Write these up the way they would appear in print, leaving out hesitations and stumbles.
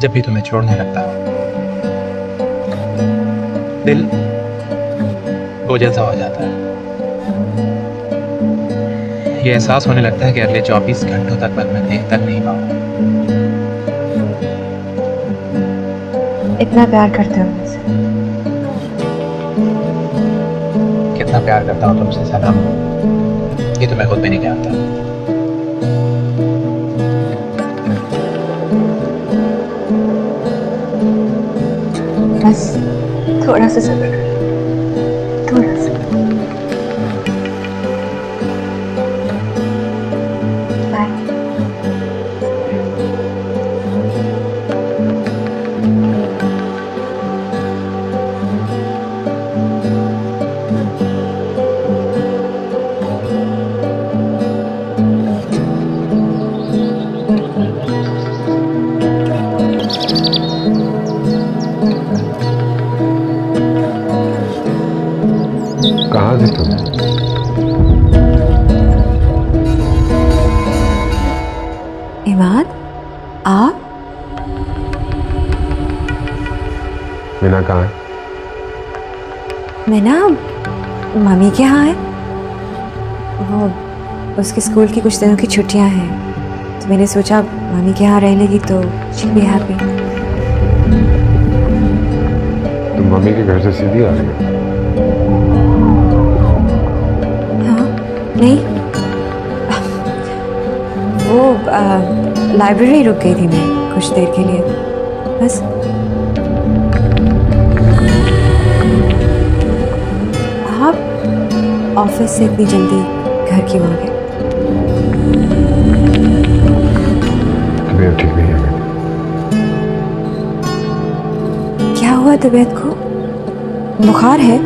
जब भी तुम्हें छोड़ने लगता हूँ दिल बोझल सा हो जाता है। ये एहसास होने लगता है कि अगले 24 घंटों तक मैं देख तक नहीं पाऊंगा। इतना प्यार करते हो मुझसे? कितना प्यार करता हूँ तुमसे सनम, ये तो मैं खुद भी नहीं जानता। बस थोड़ा सा सब्र करो, थोड़ा सा। बाय। कहाँ थी तुम? इमाद, आप? मीना कहाँ है? मीना मम्मी के यहाँ है। वो उसके स्कूल की कुछ दिनों की छुट्टियां हैं, तो मैंने सोचा मम्मी के यहाँ रह लेगी तो शी बी हैप्पी। तुम मम्मी के घर से सीधी आ रही हो? हाँ, नहीं, वो लाइब्रेरी रुक गई थी मैं कुछ देर के लिए, बस। आप ऑफिस से इतनी जल्दी घर क्यों आ गए? तबीयत ठीक नहीं है मेरी। क्या हुआ तबीयत को? बुखार है?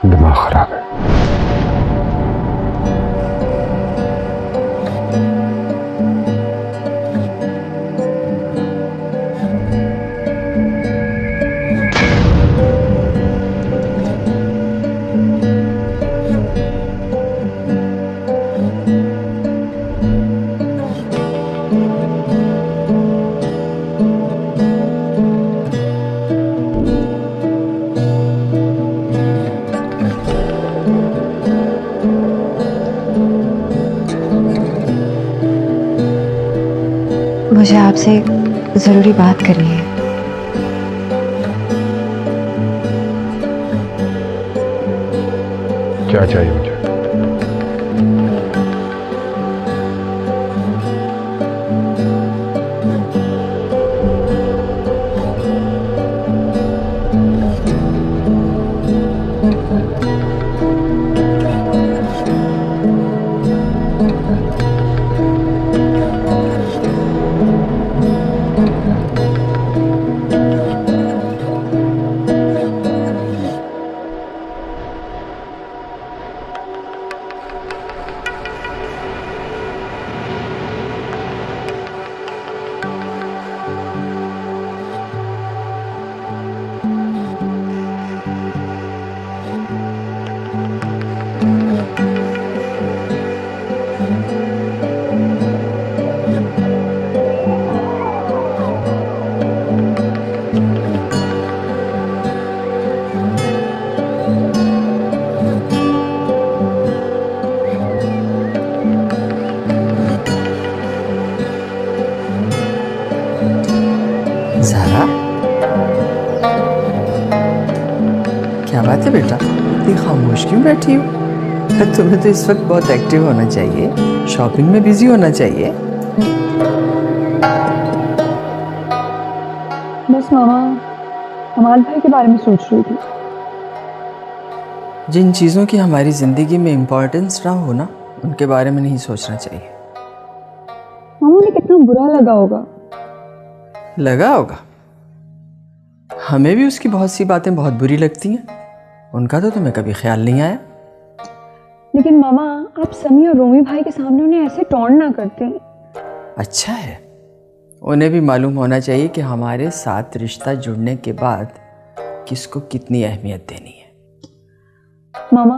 दिमाग खराब है। मुझे आपसे जरूरी बात करनी है। क्या चाहिए मुझे? ज़ारा, क्या बात है बेटा, इतनी खामोश क्यों बैठी हो? तुम्हें तो इस वक्त बहुत एक्टिव होना चाहिए, शॉपिंग में बिजी होना चाहिए। बस मामा अमाद भाई के बारे में सोच रही थी। जिन चीज़ों की हमारी ज़िंदगी में इम्पोर्टेंस ना हो ना, उनके बारे में नहीं सोचना चाहिए। मामा ने कितना बुरा लगा होगा। लगा होगा, हमें भी उसकी बहुत सी बातें बहुत बुरी लगती हैं, उनका तो तुम्हें कभी ख्याल नहीं आया। लेकिन मामा आप समी और रोमी भाई के सामने उन्हें ऐसे टॉन्ट ना करते। अच्छा है, उन्हें भी मालूम होना चाहिए कि हमारे साथ रिश्ता जुड़ने के बाद किसको कितनी अहमियत देनी है। मामा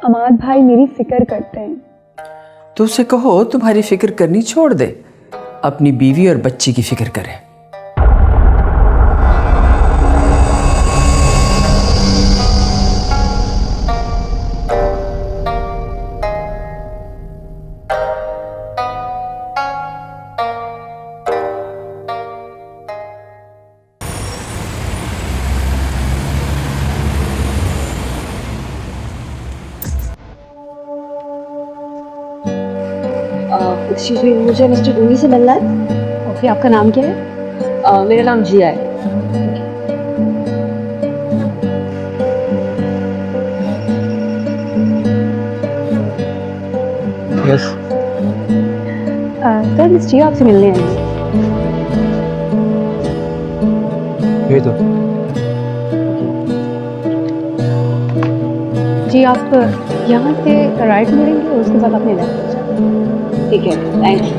अमाद भाई मेरी फिक्र करते हैं। तो उसे कहो तुम्हारी फिक्र करनी छोड़ दे, अपनी बीवी और बच्ची की फिक्र करे। एक्सक्यूज मी, मुझे मिस्टर रूमी से मिलना है। ओके, आपका नाम क्या है? मेरा नाम जिया है। यस, सर, मिस जिया आपसे मिलने आई है। ये तो जी, आप यहाँ से राइट मुड़ेंगे और उसके बाद अपने लेफ्ट हो जाएंगे। ठीक है, थैंक यू।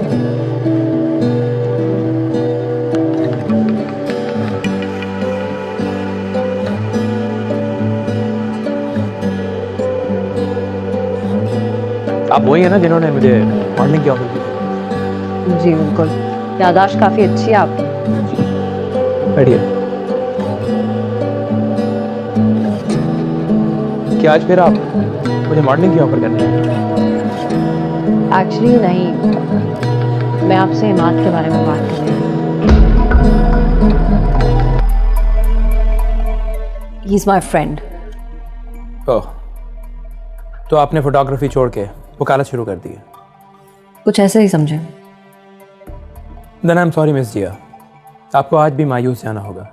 आप वही है ना जिन्होंने मुझे मॉडलिंग की ऑफर की? जी बिल्कुल, याददाश्त काफ़ी अच्छी है आपकी। बैठिए। क्या आज फिर आप मुझे मॉडलिंग की ऑफर करने हैं? एक्चुअली नहीं, मैं आपसे इमाद के बारे में बात कर रही हूँ। He is my friend. ओह, तो आपने फोटोग्राफी छोड़ के वकालत शुरू कर दी है? कुछ ऐसे ही समझे। Then I am sorry miss Jiya, आपको आज भी मायूस जाना होगा।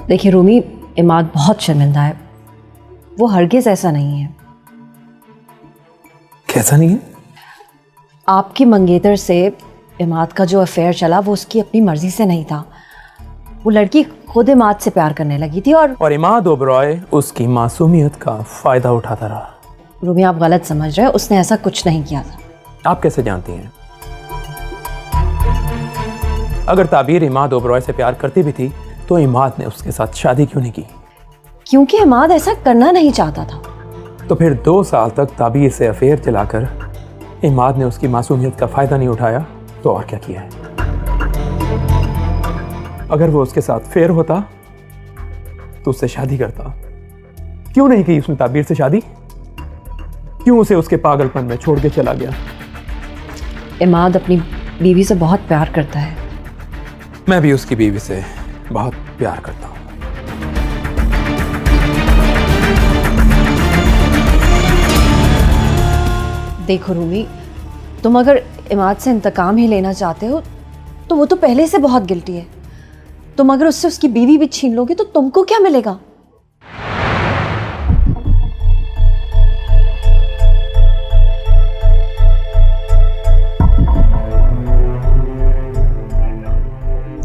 देखिए रूमी, इमाद बहुत शर्मिंदा है, वो हरगिज़ ऐसा नहीं है। कैसा नहीं है? आपकी मंगेतर से इमाद का जो अफेयर चला वो उसकी अपनी मर्जी से नहीं था। वो लड़की खुद इमाद से प्यार करने लगी थी और इमाद ओबरॉय उसकी मासूमियत का फायदा उठाता रहा। रूमी, आप गलत समझ रहे हैं, उसने ऐसा कुछ नहीं किया था। आप कैसे जानती हैं? अगर ताबीर इमाद ओबरॉय से प्यार करती भी थी तो इमाद ने उसके साथ शादी क्यों नहीं की? क्योंकि इमाद ऐसा करना नहीं चाहता था। तो फिर 2 साल तक ताबीर से अफेयर चलाकर इमाद ने उसकी मासूमियत का फायदा नहीं उठाया तो और क्या किया है? अगर वो उसके साथ फेयर होता तो उससे शादी करता। क्यों नहीं की उसने ताबीर से शादी? क्यों उसे उसके पागलपन में छोड़ के चला गया? इमाद अपनी बीवी से बहुत प्यार करता है। मैं भी उसकी बीवी से बहुत प्यार करता हूँ। देखो रूमी, तुम अगर इमाद से इंतकाम ही लेना चाहते हो तो वो तो पहले से बहुत गिल्टी है। तुम अगर उससे उसकी बीवी भी छीन लोगे तो तुमको क्या मिलेगा?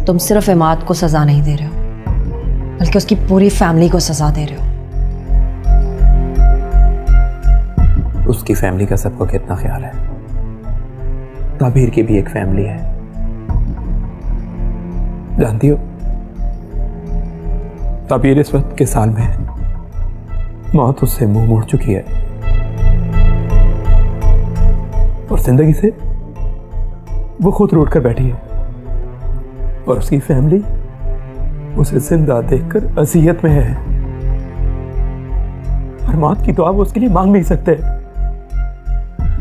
तुम सिर्फ इमाद को सजा नहीं दे रहे हो, बल्कि उसकी पूरी फैमिली को सजा दे रहे हो। उसकी फैमिली का सबको कितना ख्याल है? ताबीर की भी एक फैमिली है, जानती हो? ताबीर इस वक्त के साल में मौत उससे मुंह मोड़ चुकी है और जिंदगी से वो खुद रूठ कर बैठी है और उसकी फैमिली उसे जिंदा देखकर अज़ियत में है। और मौत की दुआ वो उसके लिए मांग नहीं सकते,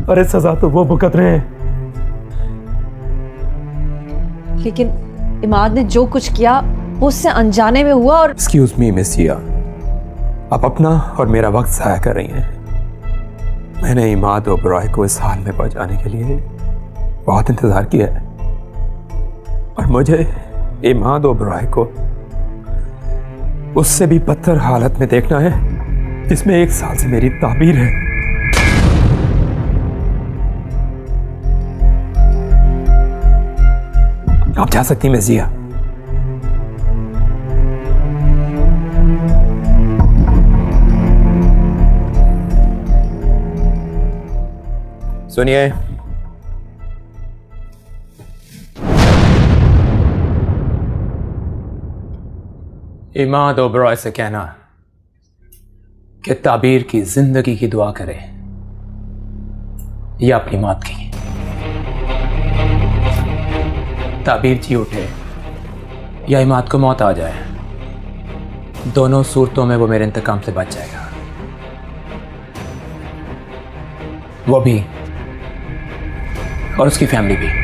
और इस सजा तो वो भुगत रहे हैं। लेकिन इमाद ने जो कुछ किया वो उससे अनजाने में हुआ। और एक्सक्यूज मी मिस जिया, आप अपना और मेरा वक्त ज़ाया कर रही हैं। मैंने इमाद ओबरॉय को इस हाल में पहुंचाने के लिए बहुत इंतजार किया है और मुझे इमाद ओबरॉय को उससे भी बदतर हालत में देखना है जिसमें 1 साल से मेरी ताबीर है। आप जा सकती हैं मिस जिया। सुनिए, इमाद ओबरॉय से कहना कि ताबीर की जिंदगी की दुआ करे या अपनी मौत की। ताबीर जी उठे या इमाद को मौत आ जाए, दोनों सूरतों में वो मेरे इंतकाम से बच जाएगा। वो भी और उसकी फैमिली भी।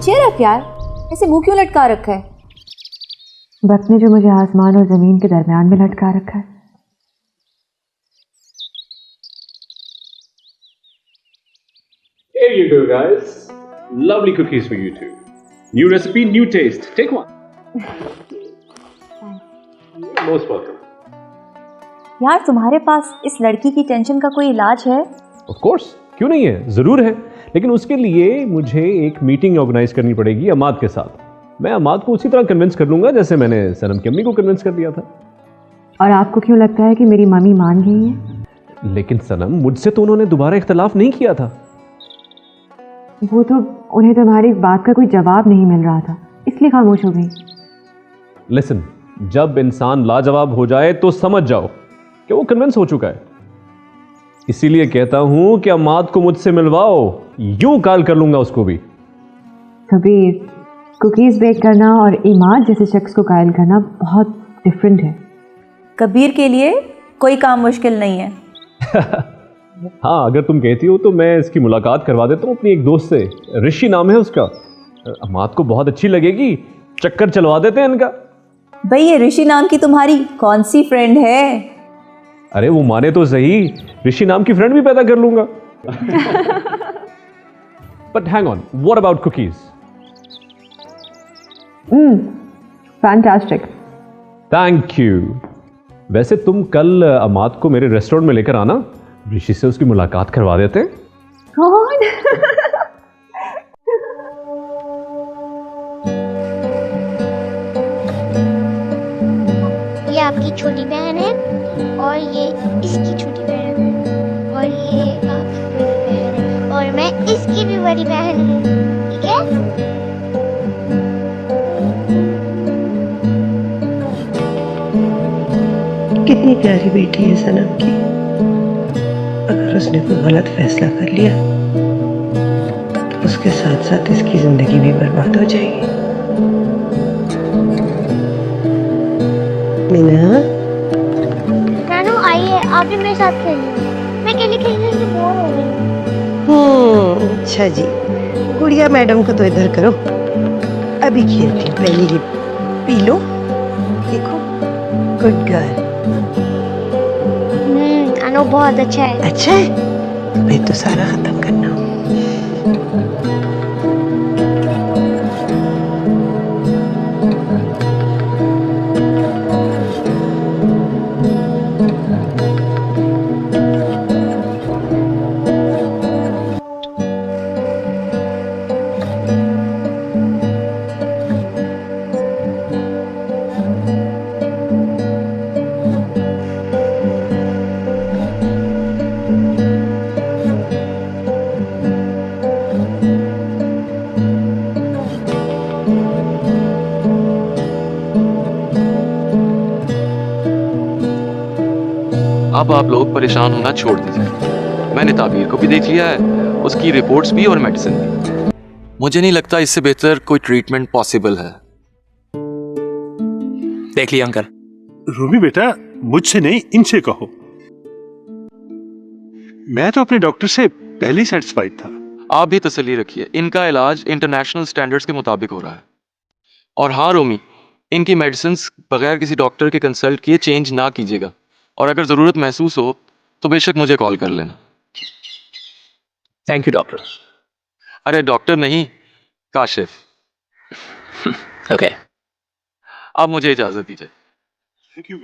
चेयर अप यार, ऐसे मुंह क्यों लटका रखा है? वक्त ने जो मुझे आसमान और जमीन के दरमियान में लटका रखा है। Here you go, guys. Lovely cookies for you two. New recipe, new taste. Take one. You're most welcome. यार तुम्हारे पास इस लड़की की टेंशन का कोई इलाज है? Of course. क्यों नहीं है? जरूर है, लेकिन उसके लिए मुझे एक मीटिंग ऑर्गेनाइज करनी पड़ेगी अमाद के साथ। मैं अमाद को उसी तरह कन्विंस कर लूंगा जैसे मैंने सनम की अम्मी को कन्विंस कर दिया था। और आपको क्यों लगता है कि मेरी मम्मी मान गई है? लेकिन सनम, मुझसे तो उन्होंने दोबारा इख्तलाफ नहीं किया था। वो तो उन्हें तुम्हारी बात का कोई जवाब नहीं मिल रहा था, इसलिए खामोश हो गई। लिसन, जब इंसान लाजवाब हो जाए तो समझ जाओ कि वो कन्विंस हो चुका है। इसीलिए कहता हूं कि अमाद को मुझसे मिलवाओ, यूं काल कर लूंगा उसको भी। कबीर, कुकीज बेक करना और इमाद जैसे शख्स को कायल करना बहुत डिफरेंट है। कबीर के लिए कोई काम मुश्किल नहीं है। हाँ, अगर तुम कहती हो तो मैं इसकी मुलाकात करवा देता हूँ अपनी एक दोस्त से, ऋषि नाम है उसका। अमाद को बहुत अच्छी लगेगी, चक्कर चलवा देते हैं इनका। भाई ये ऋषि नाम की तुम्हारी कौन सी फ्रेंड है? अरे वो माने तो सही, ऋषि नाम की फ्रेंड भी पैदा कर लूंगा। But hang on, what about cookies? Fantastic. Thank you. वैसे तुम कल अमाद को मेरे रेस्टोरेंट में लेकर आना, ऋषि से उसकी मुलाकात करवा देते हैं। कौन? ये आपकी छोटी बहन है और ये इसकी छोटी बहन है और ये आपकी बड़ी बहन है और मैं इसकी भी बड़ी बहन हूँ, ठीक है? कितनी प्यारी बेटी है सनम की। अगर उसने कोई गलत फैसला कर लिया तो उसके साथ साथ इसकी जिंदगी भी बर्बाद हो जाएगी। मीना, नानू आइए, आप भी मेरे साथ खेलिए। मैं अकेले खेलने से बोर हो गई हूँ। अच्छा जी, गुड़िया मैडम को तो इधर करो, अभी खेलती हूँ। पहले ये पी लो, देखो, गुड गर्ल। नानू बहुत अच्छा है। अच्छा है, तो फिर तो सारा खत्म करना। अब आप लोग परेशान होना छोड़ दीजिए। मैंने ताबीर को भी देख लिया है, उसकी रिपोर्ट्स भी और मेडिसिन भी। मुझे नहीं लगता इससे बेहतर कोई ट्रीटमेंट पॉसिबल है। देख लिया अंकल। रूबी बेटा, मुझसे नहीं इनसे कहो। मैं तो अपने डॉक्टर से पहले ही सेटिस्फाइड था। आप भी तसल्ली रखिए, इनका इलाज इंटरनेशनल स्टैंडर्ड्स के मुताबिक हो रहा है। और हाँ रोमी, इनकी मेडिसिन बगैर किसी डॉक्टर के कंसल्ट किए चेंज ना कीजिएगा, और अगर ज़रूरत महसूस हो तो बेशक मुझे कॉल कर लेना। Thank you doctor. अरे डॉक्टर नहीं, काशिफ। ओके, अब मुझे इजाज़त दीजिए। Thank you.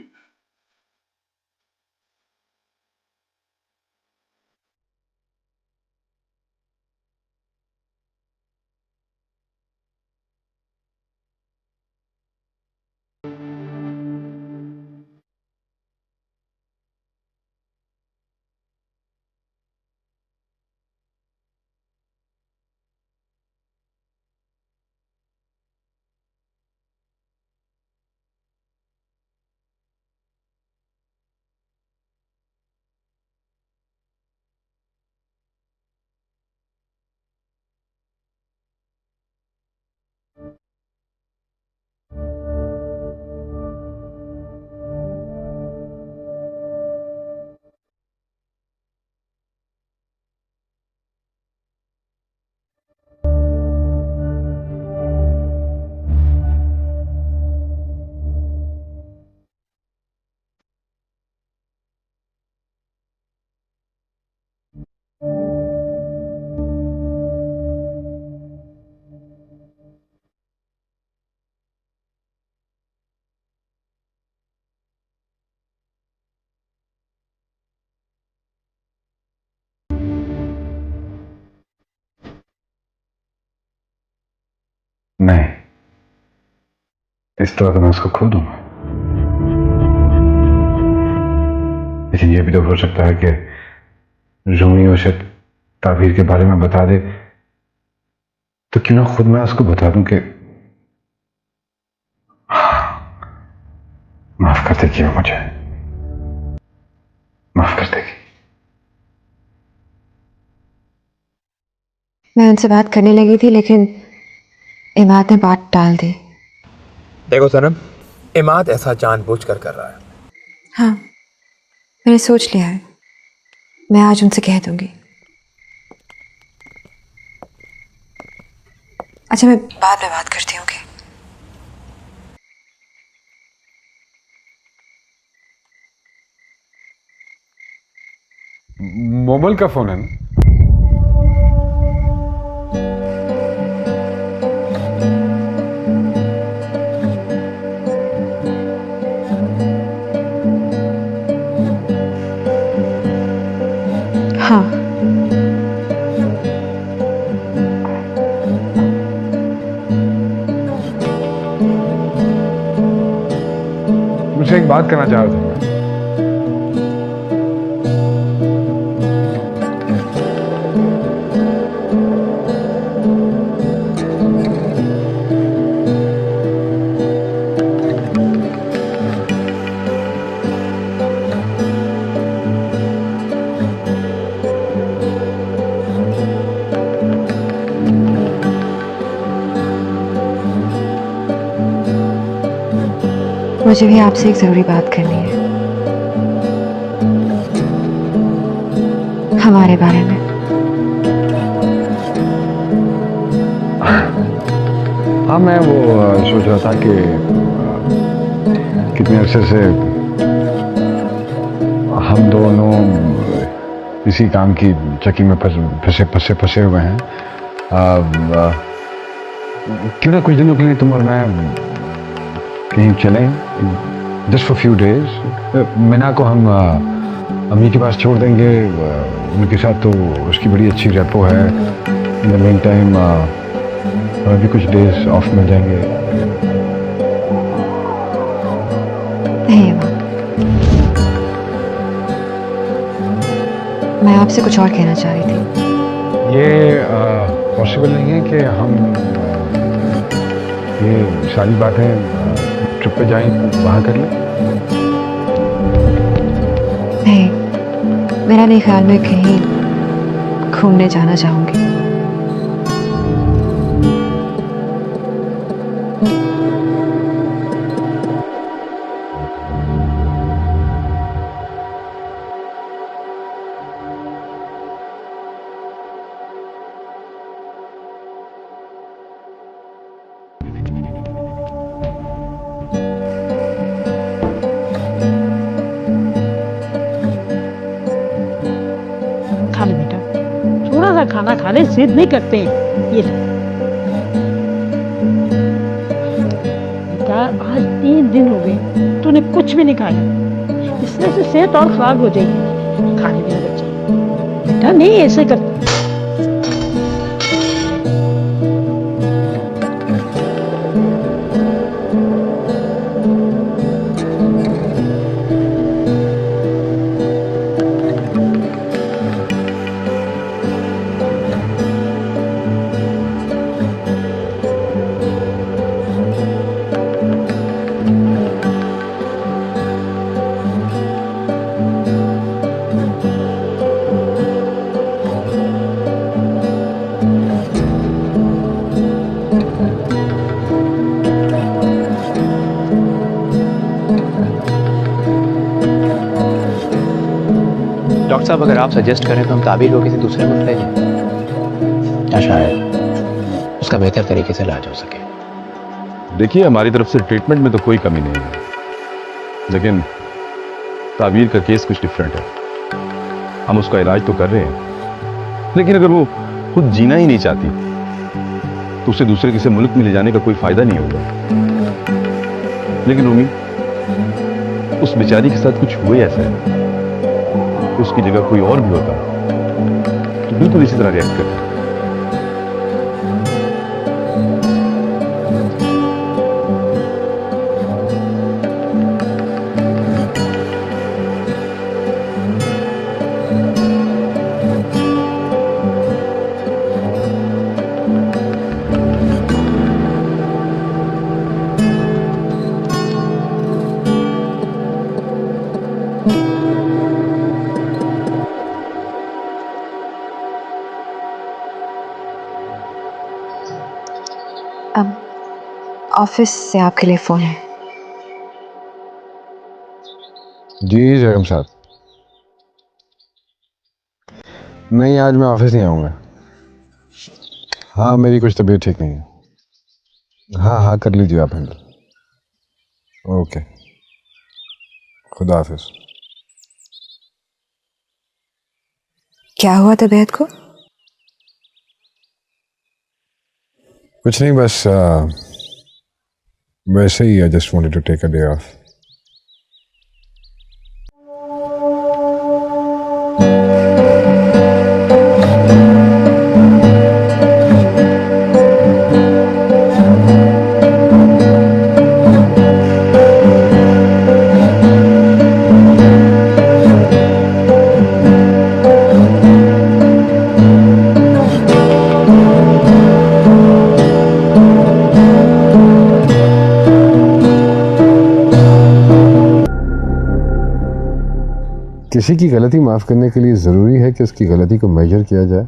इस तरह तो मैं उसको खो दूंगा, लेकिन यह भी तो हो सकता है कि रूमी उसे ताबीर के बारे में बता दे, तो क्यों ना खुद मैं उसको बता दूं कि माफ कर देगी वो मुझे, माफ कर देगी। मैं उनसे बात करने लगी थी, लेकिन इमाद ने बात टाल दी। देखो सनम, इमाद ऐसा जानबूझकर कर रहा है। हाँ, मैंने सोच लिया है, मैं आज उनसे कह दूंगी। अच्छा, मैं बाद में बात करती हूँ। मोमल का फोन है ना? हाँ, मुझसे एक बात करना चाह रहा था। मुझे भी आपसे एक जरूरी बात करनी है, हमारे बारे में। हाँ, मैं वो सोच रहा था कि कितने अरसे से हम दोनों इसी काम की चक्की में फंसे हुए हैं। क्यों ना कुछ दिनों के लिए तुम और मैं कहीं चलें, just for few days. Meena को हम अम्मी के पास छोड़ देंगे, उनके साथ तो उसकी बड़ी अच्छी रेपो है। इन द मीन टाइम हमें भी कुछ डेज ऑफ मिल जाएंगे। नहीं, मैं आपसे कुछ और कहना चाह रही थी। ये पॉसिबल नहीं है कि हम ये सारी बातें ट्रिप पे जाएं, वहाँ कर लें? नहीं, मेरा नहीं ख्याल में कहीं घूमने जाना चाहूंगी। खा ले बेटा, थोड़ा सा खाना खा ले, जिद नहीं करते हैं। ये ले बेटा, आज 3 दिन हो गए तूने कुछ भी नहीं खाया, इसमें से सेहत और खराब हो जाएगी। खा ले मेरा बच्चा, बेटा नहीं ऐसे करते। डॉक्टर साहब, अगर आप सजेस्ट करें तो हम ताबीर को किसी दूसरे मुल्क ले जाएं, या शायद उसका बेहतर तरीके से इलाज हो सके। देखिए, हमारी तरफ से ट्रीटमेंट में तो कोई कमी नहीं है, लेकिन ताबीर का केस कुछ डिफरेंट है। हम उसका इलाज तो कर रहे हैं, लेकिन अगर वो खुद जीना ही नहीं चाहती तो उसे दूसरे किसी मुल्क में ले जाने का कोई फायदा नहीं होगा। लेकिन रूमी, उस बेचारी के साथ कुछ हुए ऐसा है, उसकी जगह कोई और भी होता तो बिल्कुल इसी तरह रिएक्ट करता। अब ऑफिस से आपके लिए फ़ोन है। जी जयराम साहब, नहीं आज मैं ऑफिस नहीं आऊँगा। हाँ मेरी कुछ तबीयत ठीक नहीं है। हाँ हाँ कर लीजिए आप हैंडल। ओके, खुदा हाफिज। क्या हुआ तबीयत को? कुछ नहीं, बस वैसे ही I just wanted to take a day off. किसी की गलती माफ करने के लिए जरूरी है कि उसकी गलती को मेजर किया जाए।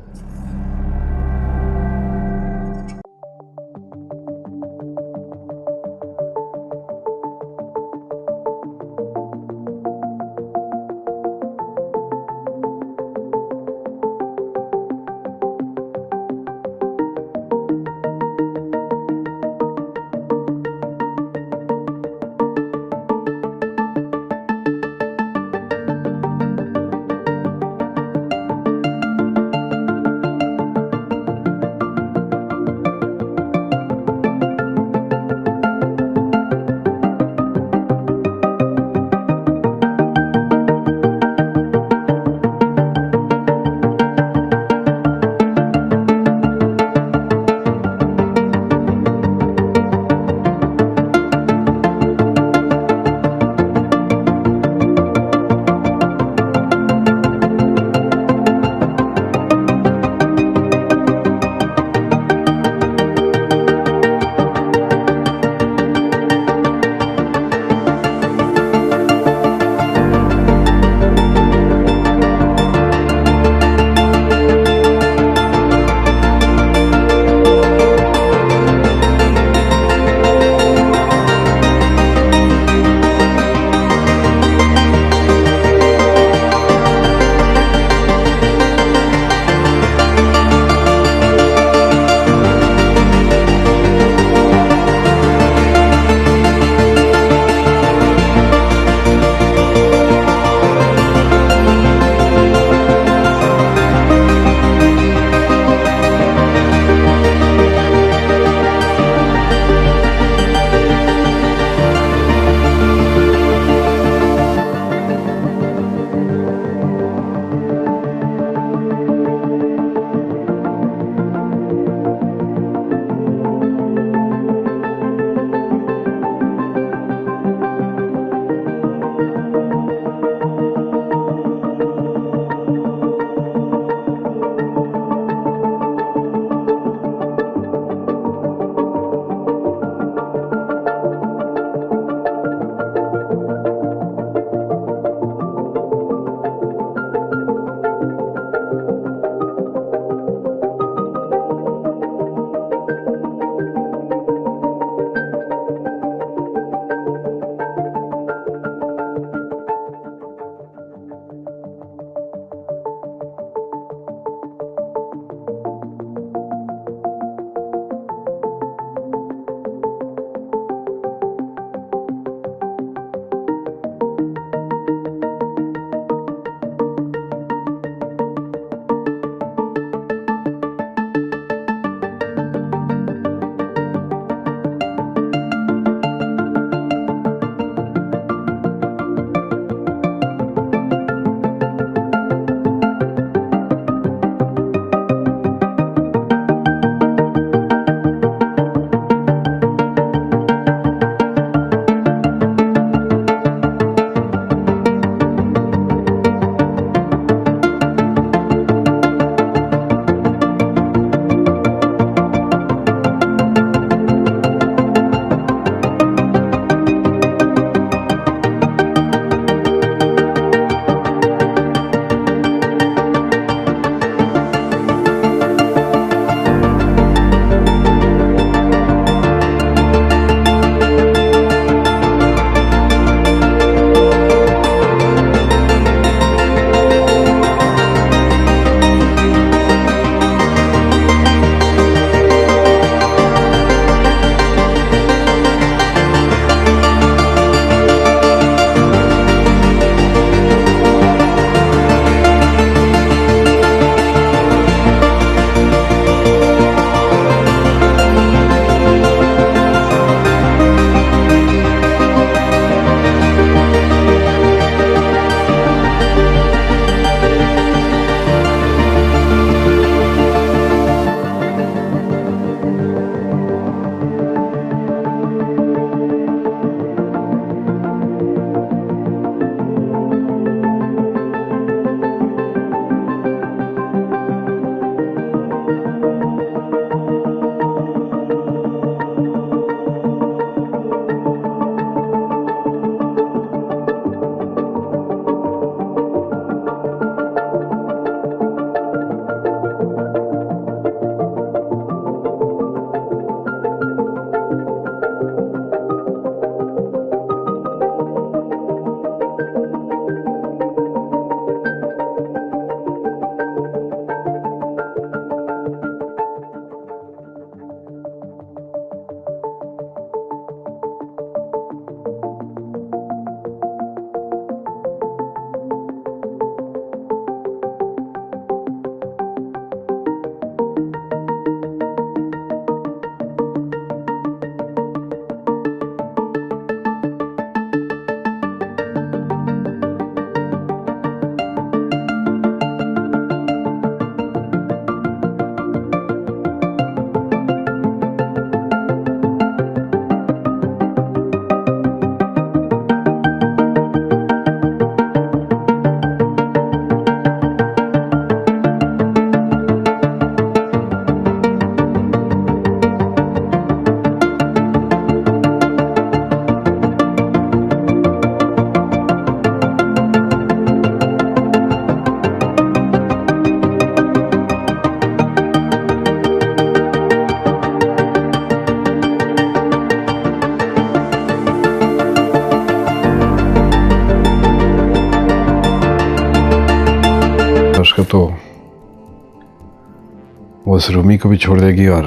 वो उस रूमी को भी छोड़ देगी और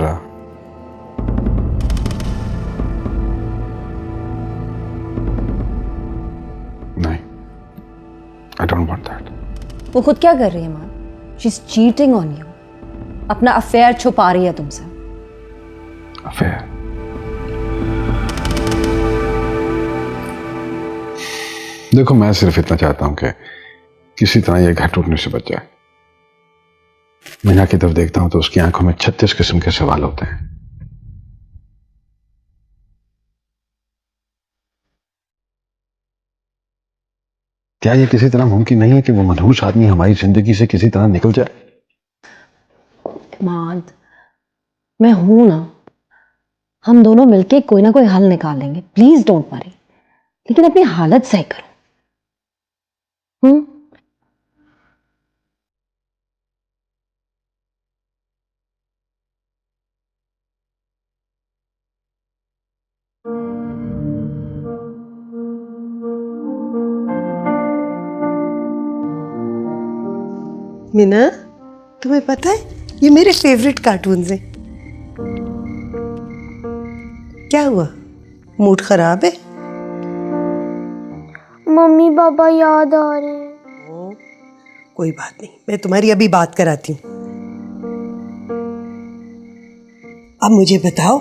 नहीं, आई डोंट वांट दैट। वो खुद क्या कर रही है माँ? She is cheating on you. अपना अफेयर छुपा रही है तुमसे। अफेयर? देखो, मैं सिर्फ इतना चाहता हूं कि किसी तरह ये घर टूटने से बच जाए। मीना की तरफ देखता हूं तो उसकी आंखों में 36 किस्म के सवाल होते हैं। क्या ये किसी तरह मुमकिन नहीं है कि वो मनहूस आदमी हमारी जिंदगी से किसी तरह निकल जाए? इमाद, मैं हूं ना, हम दोनों मिलके कोई ना कोई हल निकालेंगे। प्लीज डोंट वरी, लेकिन अपनी हालत सही करो। मीना, तुम्हें पता है ये मेरे फेवरेट कार्टून्स हैं। क्या हुआ, मूड खराब है? मम्मी पापा याद आ रहे हैं। कोई बात नहीं, मैं तुम्हारी अभी बात कराती हूँ। अब मुझे बताओ,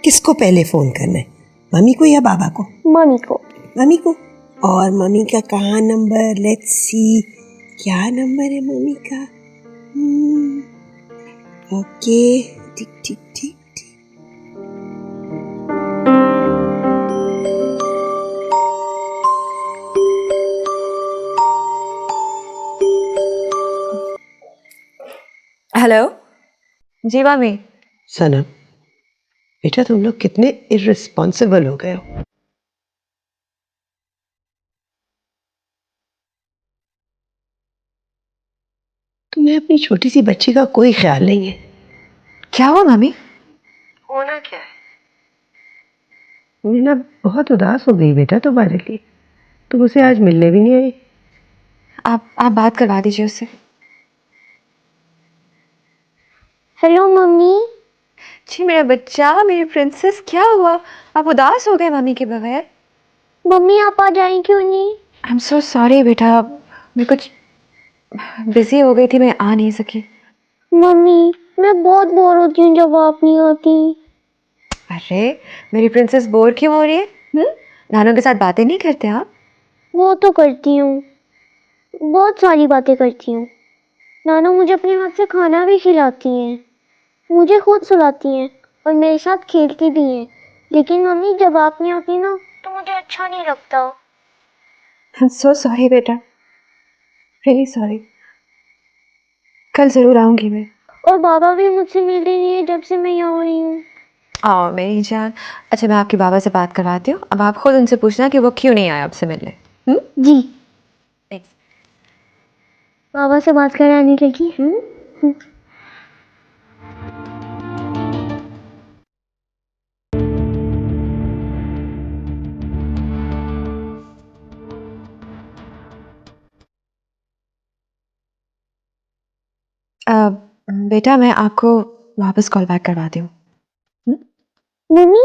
किसको पहले फोन करना है, मम्मी को या बाबा को? मम्मी को। मम्मी को? और मम्मी का कहाँ नंबर? लेट्स सी, क्या नंबर है मम्मी का? ओके, ठीक ठीक ठीक। हेलो जी मम्मी। सनम बेटा, तुम लोग कितने इररिस्पॉन्सिबल हो गए हो। तुम्हें अपनी छोटी सी बच्ची का कोई ख्याल नहीं है। क्या हुआ मम्मी? होना क्या है, मीना बहुत उदास हो गई बेटा तुम्हारे लिए। तुम उसे आज मिलने भी नहीं आई। आप बात करवा दीजिए उससे। Hello mummy. जी मेरा बच्चा, मेरी प्रिंसेस, क्या हुआ? आप उदास हो गए मम्मी के बगैर? मम्मी आप आ जाएं क्यों नहीं? आई एम सो सॉरी बेटा, मैं कुछ बिजी हो गई थी, मैं आ नहीं सकी। मम्मी मैं बहुत बोर होती हूँ जब आप नहीं आती। अरे मेरी प्रिंसेस बोर क्यों हो रही है? नानों के साथ बातें नहीं करते आप? वो तो करती हूँ, बहुत सारी बातें करती हूँ। नाना मुझे अपने हाथ से खाना भी खिलाती हैं, मुझे खुद सुलाती हैं और मेरे साथ खेलती भी हैं। लेकिन मम्मी जब आप नहीं आती ना तो मुझे अच्छा नहीं लगता। आई एम सो सॉरी बेटा, रियली सॉरी। कल जरूर आऊंगी मैं। और बाबा भी मुझसे मिलते नहीं है जब से मैं यहाँ आई हूँ। आओ मेरी जान। अच्छा मैं आपके बाबा से बात करवाती हूँ, अब आप खुद उनसे पूछना कि वो क्यों नहीं आए आपसे मिलने। जी बाबा से बात कराने लगी। बेटा मैं आपको वापस कॉल बैक करवाती हूँ। मम्मी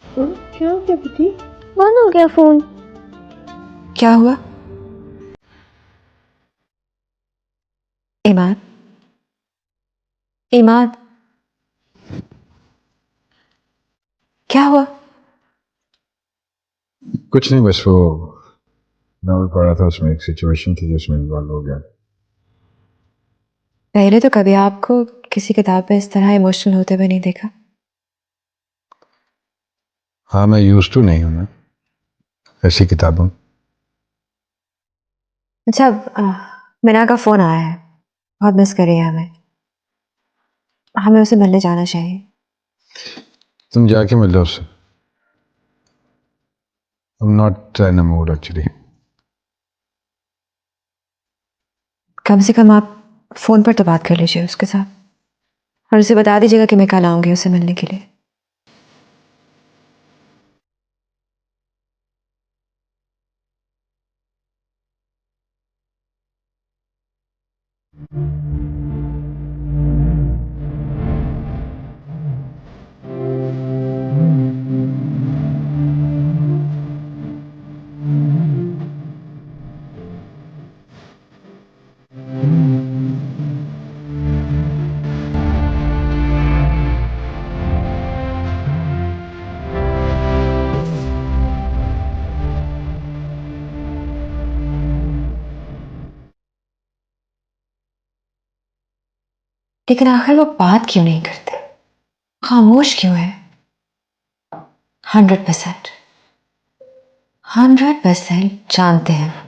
क्या हो गया बेटी? बंद हो गया फोन। क्या हुआ? इमाद, इमाद, क्या हुआ? कुछ नहीं, बस वो नॉवल पढ़ा था, उसमें एक सिचुएशन थी जिसमें इन्वॉल्व हो गया। पहले तो कभी आपको किसी किताब पे इस तरह इमोशनल होते हुए नहीं देखा। हाँ, मैं यूज्ड टू नहीं हूं ना ऐसी किताबों। अच्छा मीना का फोन आया है, बहुत मिस कर रही है हमें, हमें उसे मिलने जाना चाहिए। तुम जाके मिल लो उससे। I'm not in a mood actually. कम से कम आप फोन पर तो बात कर लीजिए उसके साथ और उसे बता दीजिएगा कि मैं कल आऊंगी उसे मिलने के लिए। लेकिन आखिर वो बात क्यों नहीं करते, खामोश क्यों है? 100% जानते हैं